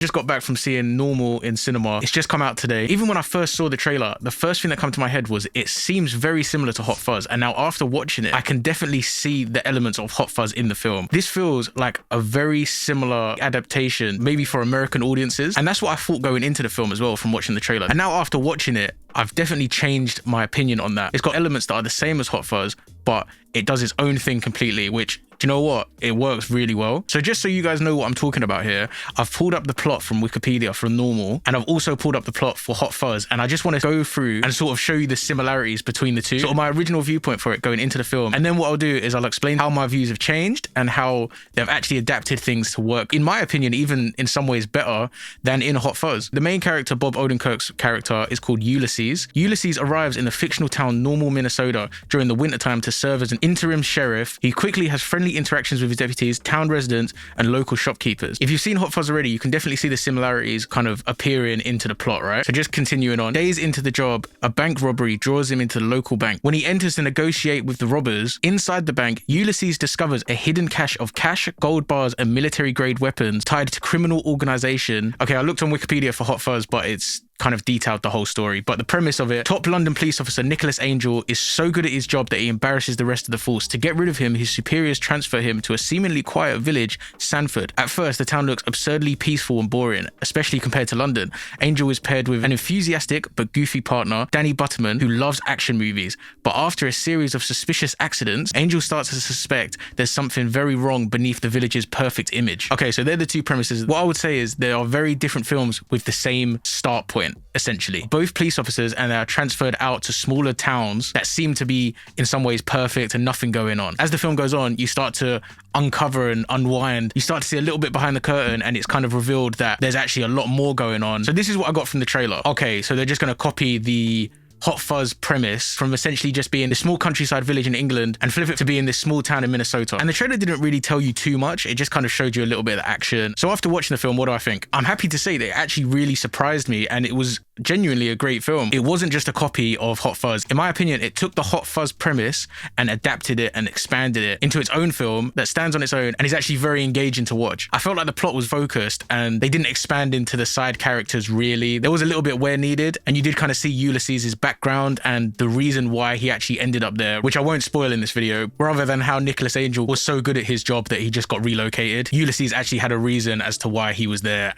Just got back from seeing Normal in cinema. It's just come out today. Even when I first saw the trailer, the first thing that came to my head was it seems very similar to Hot Fuzz. And now after watching it, I can definitely see the elements of Hot Fuzz in the film. This feels like a very similar adaptation, maybe for American audiences. And that's what I thought going into the film as well from watching the trailer. And now after watching it, I've definitely changed my opinion on that. It's got elements that are the same as Hot Fuzz, but it does its own thing completely, which, do you know what? It works really well. So just so you guys know what I'm talking about here, I've pulled up the plot from Wikipedia for Normal, and I've also pulled up the plot for Hot Fuzz, and I just want to go through and sort of show you the similarities between the two, sort of my original viewpoint for it going into the film. And then what I'll do is I'll explain how my views have changed and how they've actually adapted things to work, in my opinion, even in some ways better than in Hot Fuzz. The main character, Bob Odenkirk's character, is called Ulysses. Ulysses arrives in the fictional town Normal, Minnesota during the wintertime to serve as an interim sheriff. He quickly has friendly interactions with his deputies, town residents, and local shopkeepers. If you've seen Hot Fuzz already, you can definitely see the similarities kind of appearing into the plot, right? So just continuing on. Days into the job, a bank robbery draws him into the local bank. When he enters to negotiate with the robbers, inside the bank, Ulysses discovers a hidden cache of cash, gold bars, and military-grade weapons tied to criminal organization. Okay, I looked on Wikipedia for Hot Fuzz, but it's kind of detailed the whole story. But the premise of it, top London police officer Nicholas Angel is so good at his job that he embarrasses the rest of the force. To get rid of him, his superiors transfer him to a seemingly quiet village, Sanford. At first, the town looks absurdly peaceful and boring, especially compared to London. Angel is paired with an enthusiastic but goofy partner, Danny Butterman, who loves action movies. But after a series of suspicious accidents, Angel starts to suspect there's something very wrong beneath the village's perfect image. Okay, so they're the two premises. What I would say is there are very different films with the same start point, essentially. Both police officers, and they are transferred out to smaller towns that seem to be in some ways perfect and nothing going on. As the film goes on, you start to uncover and unwind. You start to see a little bit behind the curtain, and it's kind of revealed that there's actually a lot more going on. So this is what I got from the trailer. Okay, so they're just going to copy the Hot Fuzz premise from essentially just being this small countryside village in England and flip it to being this small town in Minnesota. And the trailer didn't really tell you too much. It just kind of showed you a little bit of the action. So after watching the film, what do I think? I'm happy to say that it actually really surprised me, and it was genuinely a great film. It wasn't just a copy of Hot Fuzz. In my opinion, it took the Hot Fuzz premise and adapted it and expanded it into its own film that stands on its own and is actually very engaging to watch. I felt like the plot was focused and they didn't expand into the side characters really. There was a little bit where needed, and you did kind of see Ulysses' background and the reason why he actually ended up there, which I won't spoil in this video, rather than how Nicholas Angel was so good at his job that he just got relocated. Ulysses actually had a reason as to why he was there,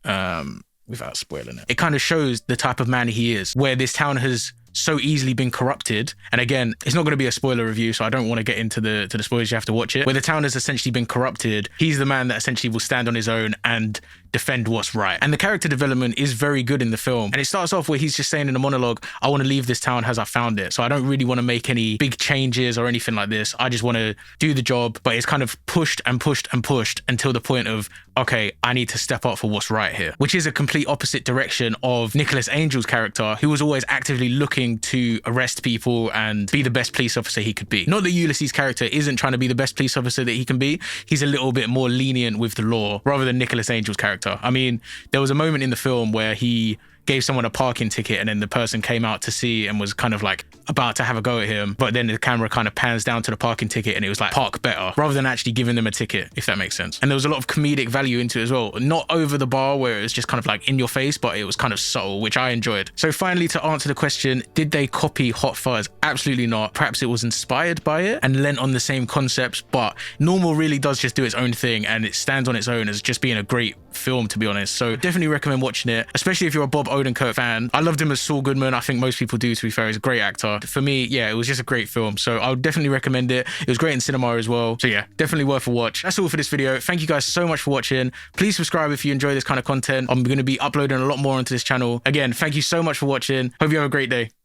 without spoiling it. It kind of shows the type of man he is, where this town has so easily been corrupted. And again, it's not going to be a spoiler review, so I don't want to get into the spoilers. You have to watch it. Where the town has essentially been corrupted, he's the man that essentially will stand on his own and defend what's right. And the character development is very good in the film. And it starts off where he's just saying in a monologue, I want to leave this town as I found it. So I don't really want to make any big changes or anything like this. I just want to do the job. But it's kind of pushed and pushed and pushed until the point of, okay, I need to step up for what's right here, which is a complete opposite direction of Nicholas Angel's character, who was always actively looking to arrest people and be the best police officer he could be. Not that Ulysses' character isn't trying to be the best police officer that he can be. He's a little bit more lenient with the law rather than Nicholas Angel's character. I mean, there was a moment in the film where he gave someone a parking ticket and then the person came out to see and was kind of like about to have a go at him, but then the camera kind of pans down to the parking ticket and it was like, park better, rather than actually giving them a ticket, if that makes sense. And there was a lot of comedic value into it as well. Not over the bar where it was just kind of like in your face, but it was kind of subtle, which I enjoyed. So finally, to answer the question, did they copy Hot Fuzz? Absolutely not. Perhaps it was inspired by it and lent on the same concepts, but Normal really does just do its own thing and it stands on its own as just being a great film, to be honest. So definitely recommend watching it, especially if you're a Bob Odenkirk fan. I loved him as Saul Goodman. I think most people do, to be fair. He's a great actor. For me, yeah, it was just a great film. So I would definitely recommend it. It was great in cinema as well. So yeah, definitely worth a watch. That's all for this video. Thank you guys so much for watching. Please subscribe if you enjoy this kind of content. I'm going to be uploading a lot more onto this channel. Again, thank you so much for watching. Hope you have a great day.